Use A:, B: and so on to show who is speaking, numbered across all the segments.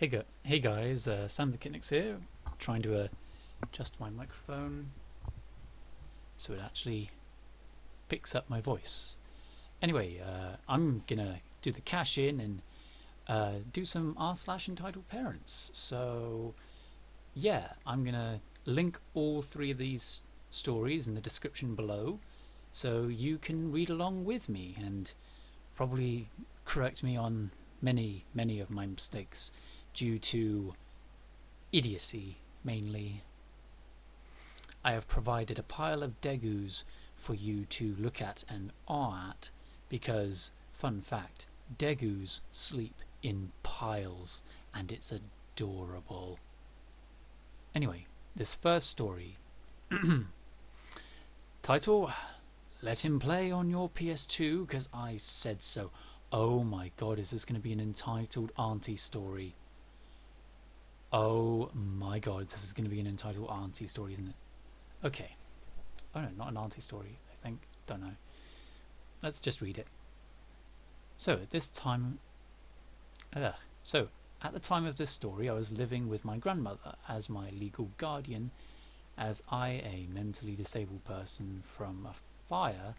A: Hey guys, Sam the Kitnix here, trying to adjust my microphone so it actually picks up my voice. Anyway, I'm gonna do the cash in and do some r/entitled parents. So yeah, I'm gonna link all three of these stories in the description below, so you can read along with me and probably correct me on many of my mistakes due to idiocy mainly. I have provided a pile of degus for you to look at and awe at because, fun fact, degus sleep in piles and it's adorable. Anyway, this first story. Title: Let him play on your PS2 because I said so. Oh my god, is this going to be an entitled auntie story? Oh my god, this is going to be an entitled auntie story, isn't it? Okay. Oh no, not an auntie story, I think. Don't know. Let's just read it. So, at the time of this story, I was living with my grandmother as my legal guardian, as I, a mentally disabled person from a fire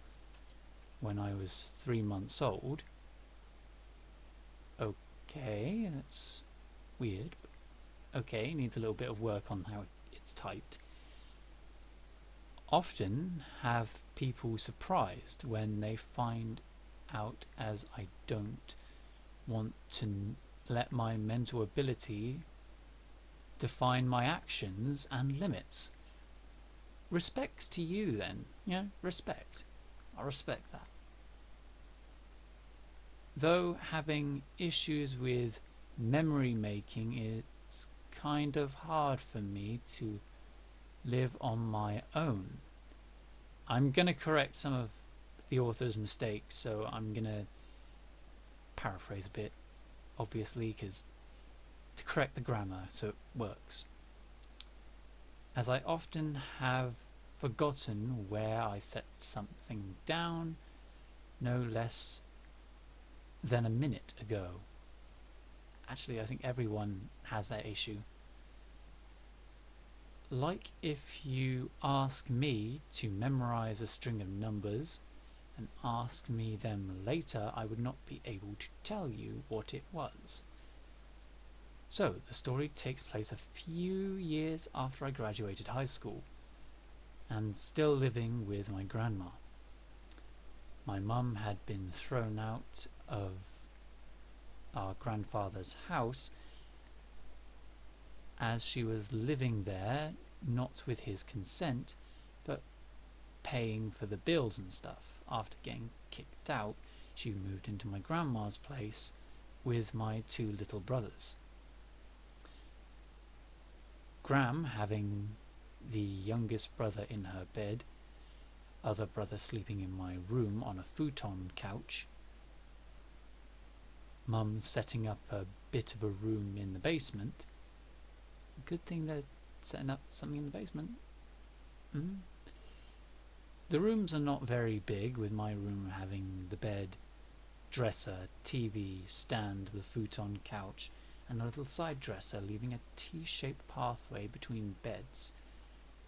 A: when I was 3 months old. Okay, that's weird. Okay, needs a little bit of work on how it's typed. Often have people surprised when they find out, as I don't want to let my mental ability define my actions and limits. Respects to you then, respect. I respect that. Though having issues with memory making is kind of hard for me to live on my own. I'm going to correct some of the author's mistakes, so I'm going to paraphrase a bit, obviously, because to correct the grammar so it works. As I often have forgotten where I set something down no less than a minute ago. Actually, I think everyone has that issue. Like if you ask me to memorize a string of numbers and ask me them later, I would not be able to tell you what it was. So, the story takes place a few years after I graduated high school and still living with my grandma. My mum had been thrown out of our grandfather's house as she was living there, not with his consent, but paying for the bills and stuff. After getting kicked out, she moved into my grandma's place with my two little brothers. Gram having the youngest brother in her bed, other brother sleeping in my room on a futon couch, Mum setting up a bit of a room in the basement. Good thing they're setting up something in the basement. The rooms are not very big, with my room having the bed, dresser, TV, stand, the futon couch, and a little side dresser, leaving a T-shaped pathway between beds,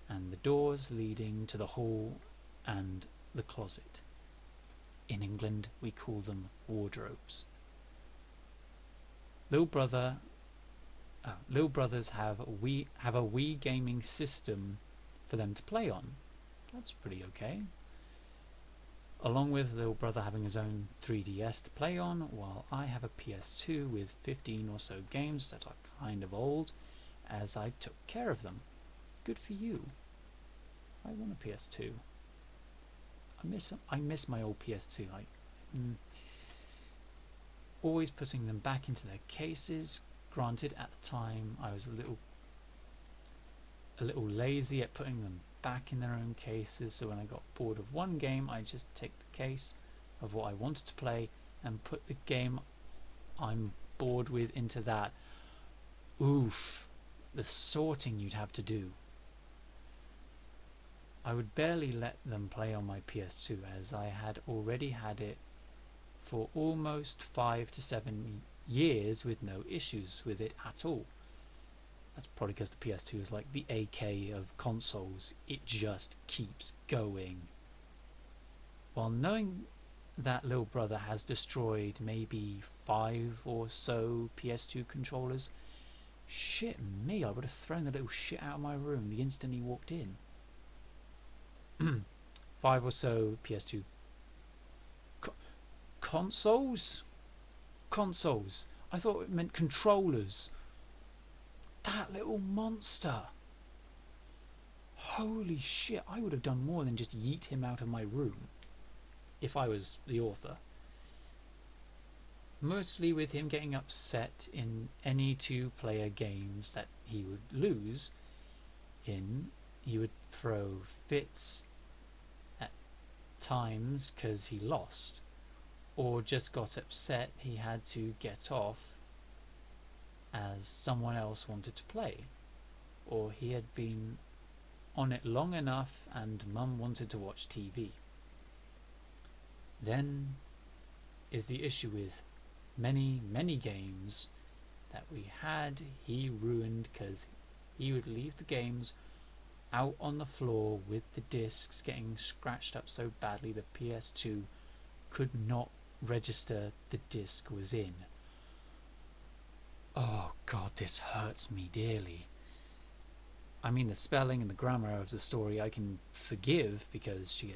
A: and the doors leading to the hall and the closet. In England, we call them wardrobes. Little brothers have a Wii gaming system for them to play on. That's pretty okay. Along with little brother having his own 3DS to play on, while I have a PS2 with 15 or so games that are kind of old, as I took care of them. Good for you. I want a PS2. I miss my old PS2. Always putting them back into their cases. Granted, at the time I was a little lazy at putting them back in their own cases, so when I got bored of one game, I just take the case of what I wanted to play and put the game I'm bored with into that. Oof, the sorting you'd have to do. I would barely let them play on my PS2, as I had already had it for almost 5 to 7 years with no issues with it at all. That's probably because the PS2 is like the AK of consoles. It just keeps going. While knowing that little brother has destroyed maybe 5 or so PS2 controllers, shit me, I would have thrown the little shit out of my room the instant he walked in. 5 or so PS2 consoles? Consoles. I thought it meant controllers. That little monster. Holy shit, I would have done more than just yeet him out of my room if I was the author. Mostly with him getting upset in any 2-player games that he would lose in. He would throw fits at times because he lost, or just got upset he had to get off as someone else wanted to play, or he had been on it long enough and mum wanted to watch TV. Then is the issue with many games that we had, he ruined because he would leave the games out on the floor with the discs getting scratched up so badly the PS2 could not register the disc was in. Oh god, this hurts me dearly. I mean, the spelling and the grammar of the story I can forgive because she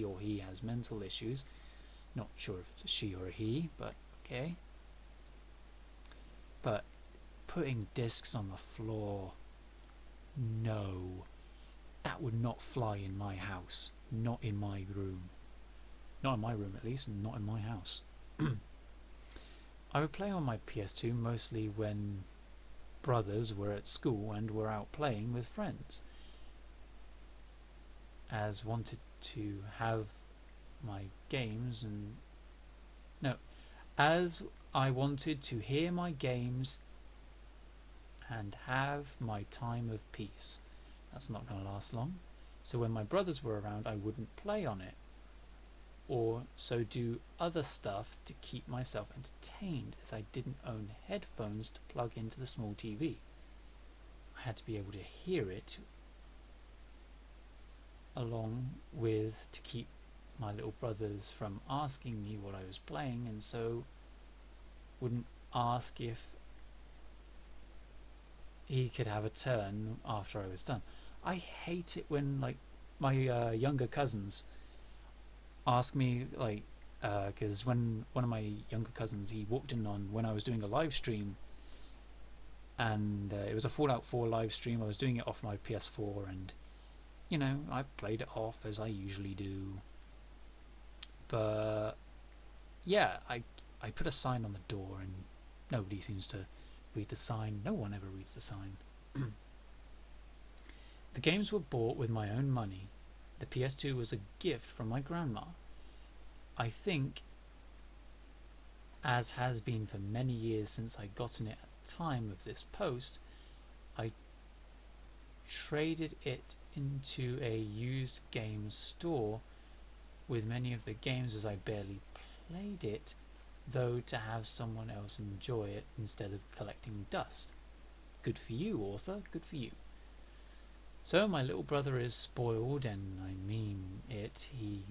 A: or he has mental issues. Not sure if it's a she or a he, but okay. But putting discs on the floor, no. That would not fly in my house. Not in my room. Not in my room at least, not in my house. I would play on my PS2 mostly when brothers were at school and were out playing with friends, as wanted to have my games and as I wanted to hear my games and have my time of peace. That's not going to last long. So when my brothers were around, I wouldn't play on it, or so do other stuff to keep myself entertained, as I didn't own headphones to plug into the small TV. I had to be able to hear it along with to keep my little brothers from asking me what I was playing, and so wouldn't ask if he could have a turn after I was done. I hate it when like my younger cousins ask me, like, because when one of my younger cousins, he walked in on when I was doing a live stream, and it was a Fallout 4 live stream. I was doing it off my PS4, and you know, I played it off as I usually do. But yeah, I put a sign on the door, and nobody seems to read the sign. No one ever reads the sign. The games were bought with my own money. The PS2 was a gift from my grandma. I think, as has been for many years since I gotten it at the time of this post, I traded it into a used games store with many of the games, as I barely played it, though to have someone else enjoy it instead of collecting dust. Good for you, author, good for you. So my little brother is spoiled, and I mean it. He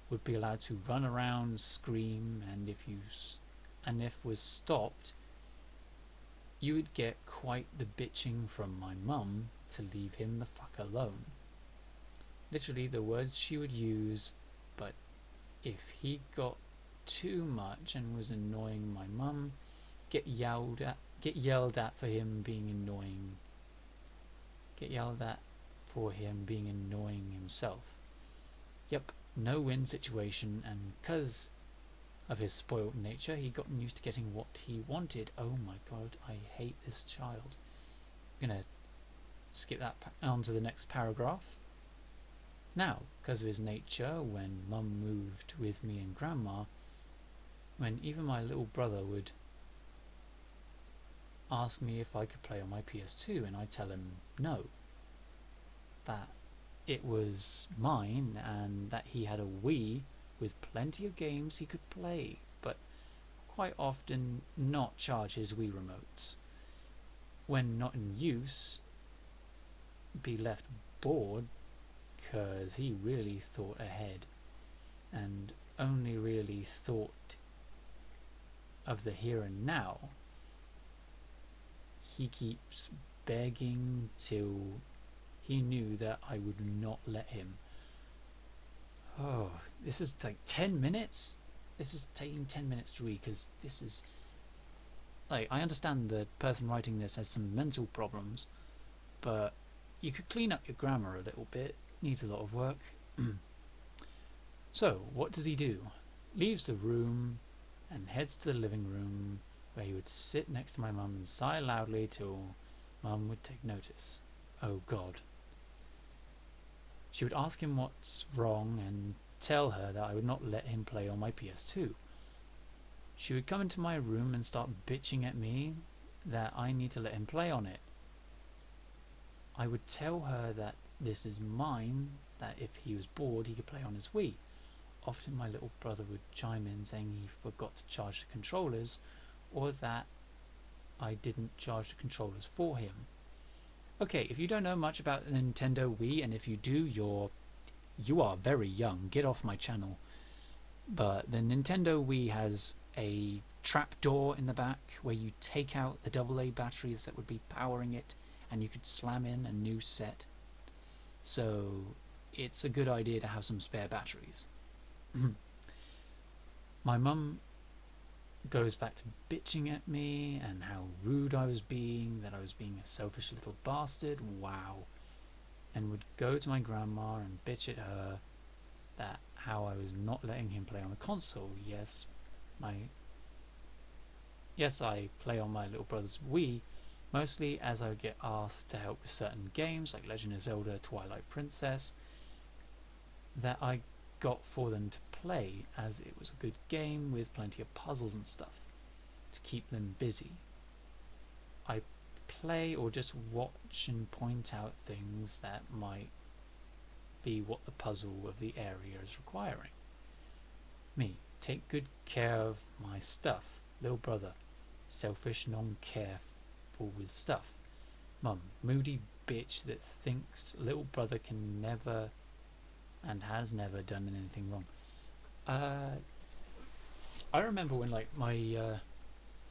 A: would be allowed to run around, scream, and if was stopped, you would get quite the bitching from my mum to leave him the fuck alone. Literally the words she would use. But if he got too much and was annoying my mum, get yelled at for him being annoying. Get yelled at for him being annoying himself. Yep, no win situation, and because of his spoiled nature, he gotten used to getting what he wanted. Oh my god, I hate this child. I'm gonna skip that on to the next paragraph. Now, because of his nature, when mum moved with me and grandma, when even my little brother would ask me if I could play on my PS2, and I tell him no, that it was mine and that he had a Wii with plenty of games he could play. But of quite often not charge his Wii remotes. When not in use, be left bored because he really thought ahead and only really thought of the here and now. He keeps begging till he knew that I would not let him. Oh, this is like 10 minutes? This is taking 10 minutes to read because this is... Like, I understand the person writing this has some mental problems, but you could clean up your grammar a little bit. Needs a lot of work. So, what does he do? Leaves the room and heads to the living room where he would sit next to my mum and sigh loudly till Mum would take notice. Oh God. She would ask him what's wrong and tell her that I would not let him play on my PS2. She would come into my room and start bitching at me that I need to let him play on it. I would tell her that this is mine, that if he was bored he could play on his Wii. Often my little brother would chime in saying he forgot to charge the controllers, or that I didn't charge the controllers for him. Okay, if you don't know much about the Nintendo Wii, and if you do, you are very young. Get off my channel. But the Nintendo Wii has a trap door in the back where you take out the AA batteries that would be powering it, and you could slam in a new set. So it's a good idea to have some spare batteries. My mum goes back to bitching at me and how rude I was being, that I was being a selfish little bastard, wow, and would go to my grandma and bitch at her that how I was not letting him play on the console. Yes, I play on my little brother's Wii, mostly as I would get asked to help with certain games like Legend of Zelda Twilight Princess that I got for them to play, as it was a good game with plenty of puzzles and stuff to keep them busy. I play or just watch and point out things that might be what the puzzle of the area is requiring. Me, take good care of my stuff. Little brother, selfish, non-careful with stuff. Mum, moody bitch that thinks little brother can never and has never done anything wrong. I remember when, like, my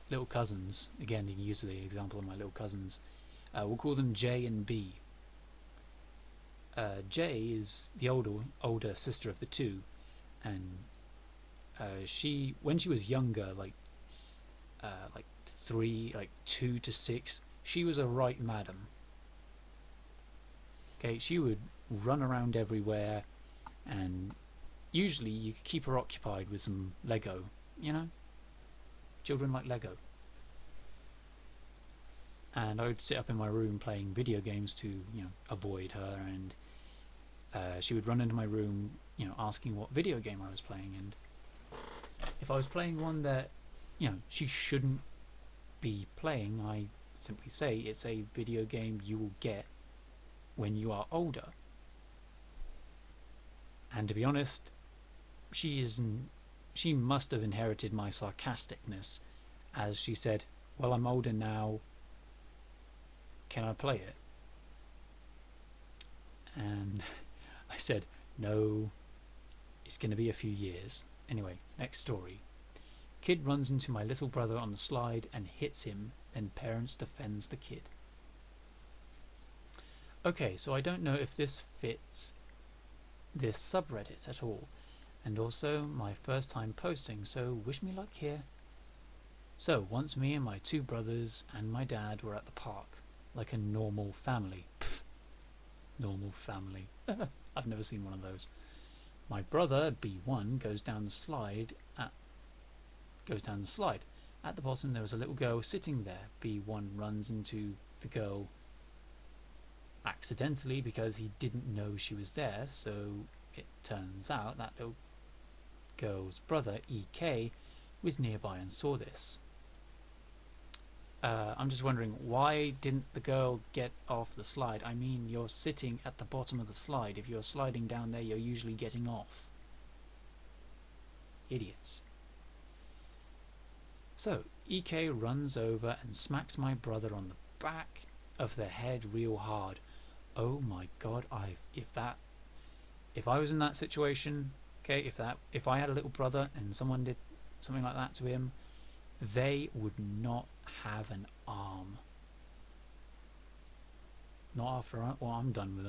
A: little cousins, again you can use the example of my little cousins, we'll call them J and B. J is the older sister of the two, and she, when she was younger, like 2 to 6, she was a right madam. Okay, she would run around everywhere, and usually you could keep her occupied with some Lego, you know? Children like Lego. And I would sit up in my room playing video games to, avoid her, and she would run into my room, asking what video game I was playing, and if I was playing one that, she shouldn't be playing, I simply say it's a video game you will get when you are older. And to be honest, she must have inherited my sarcasticness, as she said, well, I'm older now, can I play it? And I said, no, it's going to be a few years. Anyway, next story. Kid runs into my little brother on the slide and hits him, then parents defends the kid. Okay, so I don't know if this fits this subreddit at all, and also my first time posting, so wish me luck here. So once me and my 2 brothers and my dad were at the park, like a normal family. Pfft, normal family. I've never seen one of those. My brother B1 goes down the slide. At the bottom there was a little girl sitting there. B1 runs into the girl accidentally because he didn't know she was there, so it turns out that little girl's brother EK was nearby and saw this. I'm just wondering, why didn't the girl get off the slide? I mean, you're sitting at the bottom of the slide. If you're sliding down there, you're usually getting off. Idiots. So EK runs over and smacks my brother on the back of the head real hard. Oh my god, if I was in that situation, okay, if I had a little brother and someone did something like that to him, they would not have an arm. Not after I'm done with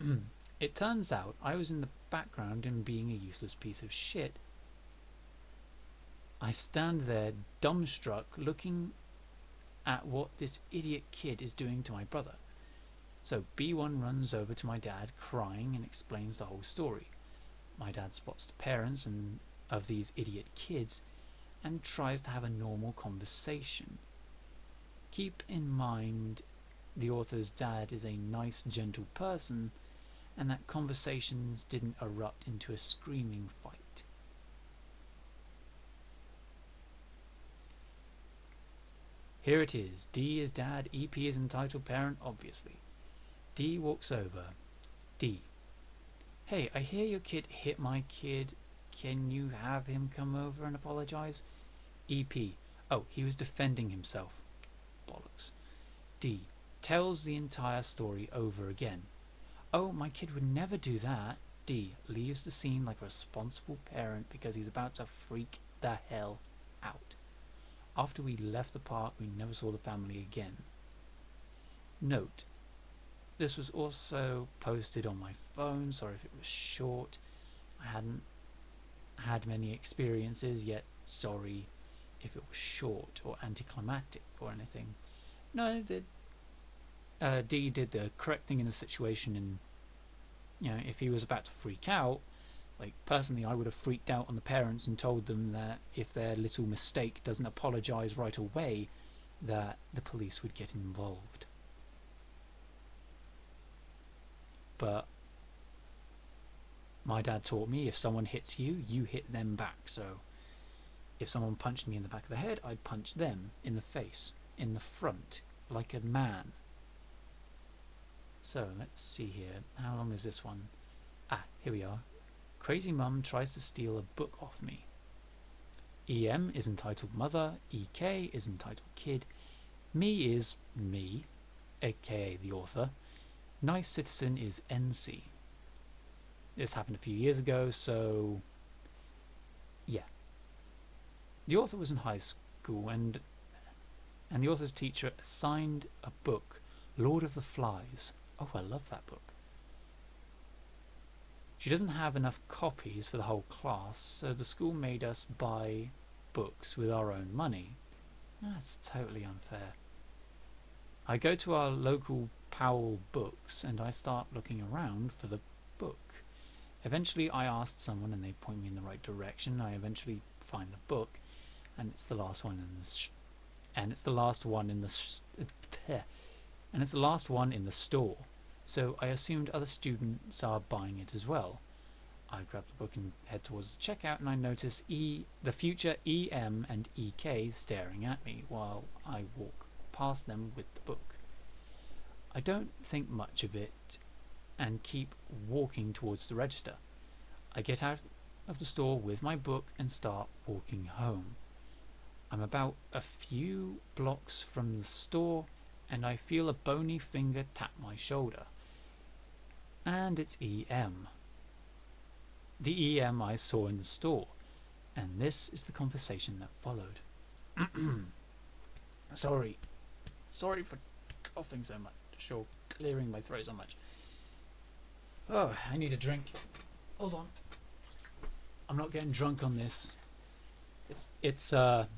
A: them. It turns out I was in the background and being a useless piece of shit. I stand there dumbstruck looking at what this idiot kid is doing to my brother. So B1 runs over to my dad crying and explains the whole story. My dad spots the parents of these idiot kids and tries to have a normal conversation. Keep in mind the author's dad is a nice, gentle person, and that conversations didn't erupt into a screaming fight. Here it is. D is dad, EP is entitled parent, obviously. D walks over. D. Hey, I hear your kid hit my kid. Can you have him come over and apologize? EP. Oh, he was defending himself. Bollocks. D. Tells the entire story over again. Oh, my kid would never do that. D. Leaves the scene like a responsible parent because he's about to freak the hell out. After we left the park, we never saw the family again. Note, this was also posted on my phone. Sorry if it was short. I hadn't had many experiences yet. Sorry if it was short or anticlimactic or anything. No, D did the correct thing in the situation, and if he was about to freak out, like personally I would have freaked out on the parents and told them that if their little mistake doesn't apologize right away, that the police would get involved. But my dad taught me if someone hits you, you hit them back. So if someone punched me in the back of the head, I'd punch them in the face, in the front, like a man. So let's see here. How long is this one? Here we are. Crazy mum tries to steal a book off me. EM is entitled mother. EK is entitled kid. Me is me, aka the author. Nice citizen is NC. This happened a few years ago, so yeah. The author was in high school, and the author's teacher assigned a book, Lord of the Flies. Oh, I love that book. She doesn't have enough copies for the whole class, so the school made us buy books with our own money. That's totally unfair. I go to our local Powell Books and I start looking around for the book. Eventually I asked someone and they point me in the right direction. I eventually find the book, and it's the last one in the store. So I assumed other students are buying it as well. I grab the book and head towards the checkout, and I notice the future EM and EK staring at me while I walk past them with the book. I don't think much of it and keep walking towards the register. I get out of the store with my book and start walking home. I'm about a few blocks from the store and I feel a bony finger tap my shoulder. And it's EM. The EM I saw in the store. And this is the conversation that followed. Sorry for coughing so much, or clearing my throat so much. Oh, I need a drink. Hold on. I'm not getting drunk on this. It's a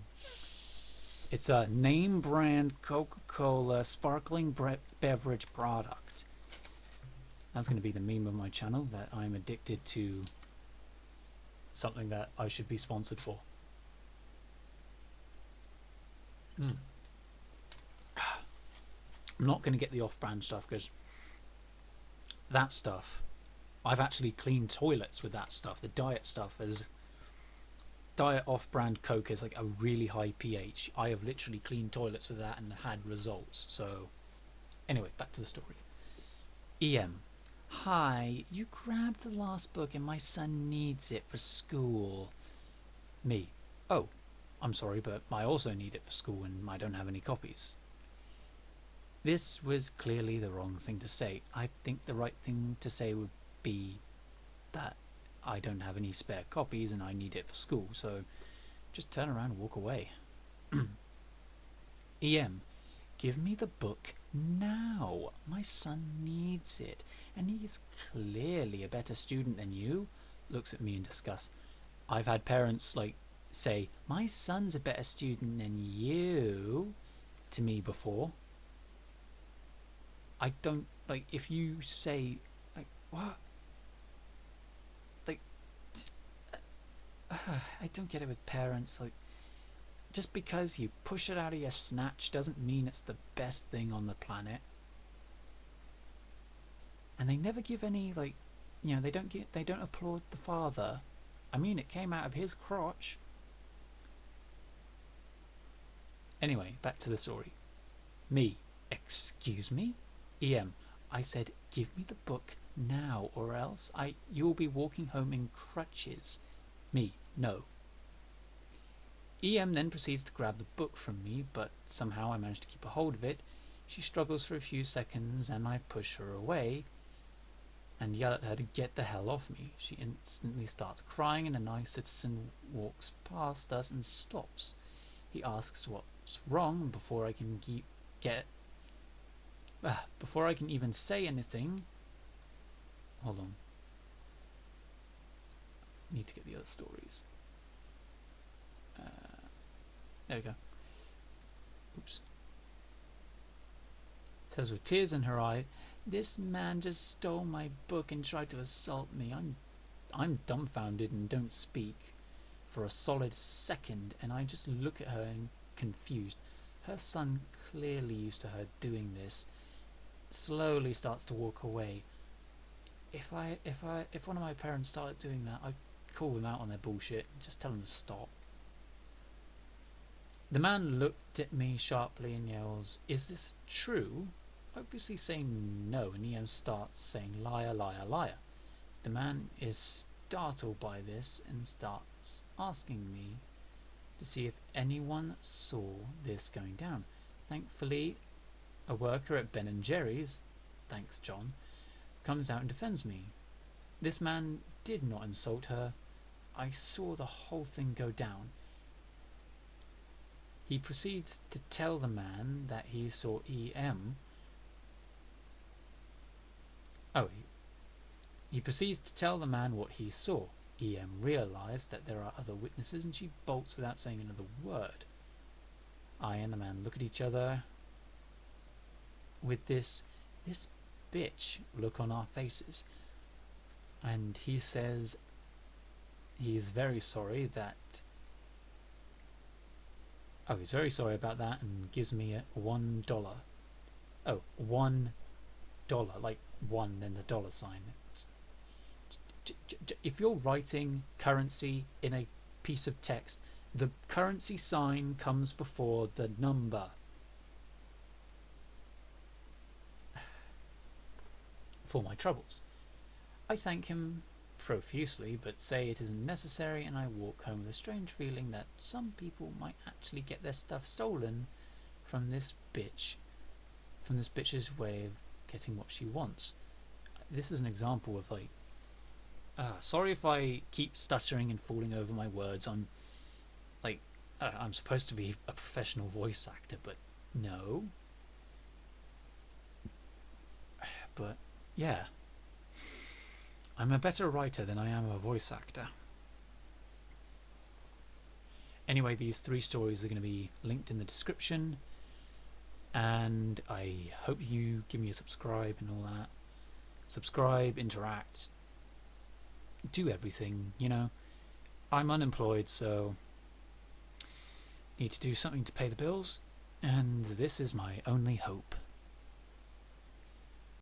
A: name brand Coca-Cola sparkling beverage product. That's going to be the meme of my channel, that I'm addicted to something that I should be sponsored for. I'm not going to get the off-brand stuff, because that stuff, I've actually cleaned toilets with that stuff. The diet stuff is diet off-brand Coke is like a really high pH. I have literally cleaned toilets with that and had results. So anyway, back to the story. EM. Hi, you grabbed the last book and my son needs it for school. Me. Oh, I'm sorry, but I also need it for school and I don't have any copies. This was clearly the wrong thing to say. I think the right thing to say would be that I don't have any spare copies and I need it for school, so just turn around and walk away. EM, give me the book now. My son needs it, and he is clearly a better student than you. Looks at me in disgust. I've had parents say, my son's a better student than you to me before. I don't if you say what? I don't get it with parents. Just because you push it out of your snatch doesn't mean it's the best thing on the planet. And they never give any they don't applaud the father. I mean, it came out of his crotch. Anyway, back to the story. Me, excuse me? EM, I said give me the book now or else you'll be walking home in crutches. Me, no. EM then proceeds to grab the book from me, but somehow I manage to keep a hold of it. She struggles for a few seconds and I push her away and yell at her to get the hell off me. She instantly starts crying and a nice citizen walks past us and stops. He asks what's wrong, and before I can even say anything... Hold on. Need to get the other stories. There we go. Oops. It says with tears in her eye, this man just stole my book and tried to assault me. I'm dumbfounded and don't speak for a solid second, and I just look at her and confused. Her son, clearly used to her doing this, slowly starts to walk away. If one of my parents started doing that, I'd call them out on their bullshit and just tell them to stop. The man looked at me sharply and yells, "Is this true?" Obviously saying no, and EM starts saying, "Liar, liar, liar." The man is startled by this and starts asking me to see if anyone saw this going down. Thankfully, a worker at Ben & Jerry's, thanks John, comes out and defends me. This man did not insult her. I saw the whole thing go down. He proceeds to tell the man that he saw EM. He proceeds to tell the man what he saw. EM realized that there are other witnesses and she bolts without saying another word. I and the man look at each other with this bitch look on our faces. And he says he's very sorry that... he's very sorry about that and gives me $1. Oh, $1. Like one, then the dollar sign. If you're writing currency in a piece of text, the currency sign comes before the number. For my troubles. I thank him profusely, but say it isn't necessary, and I walk home with a strange feeling that some people might actually get their stuff stolen from this bitch. From this bitch's way of getting what she wants. This is an example of sorry if I keep stuttering and falling over my words. I'm supposed to be a professional voice actor, but no. But yeah, I'm a better writer than I am a voice actor. Anyway, these 3 stories are going to be linked in the description, and I hope you give me a subscribe and all that. Subscribe, interact, do everything, you know. I'm unemployed, so need to do something to pay the bills, and this is my only hope.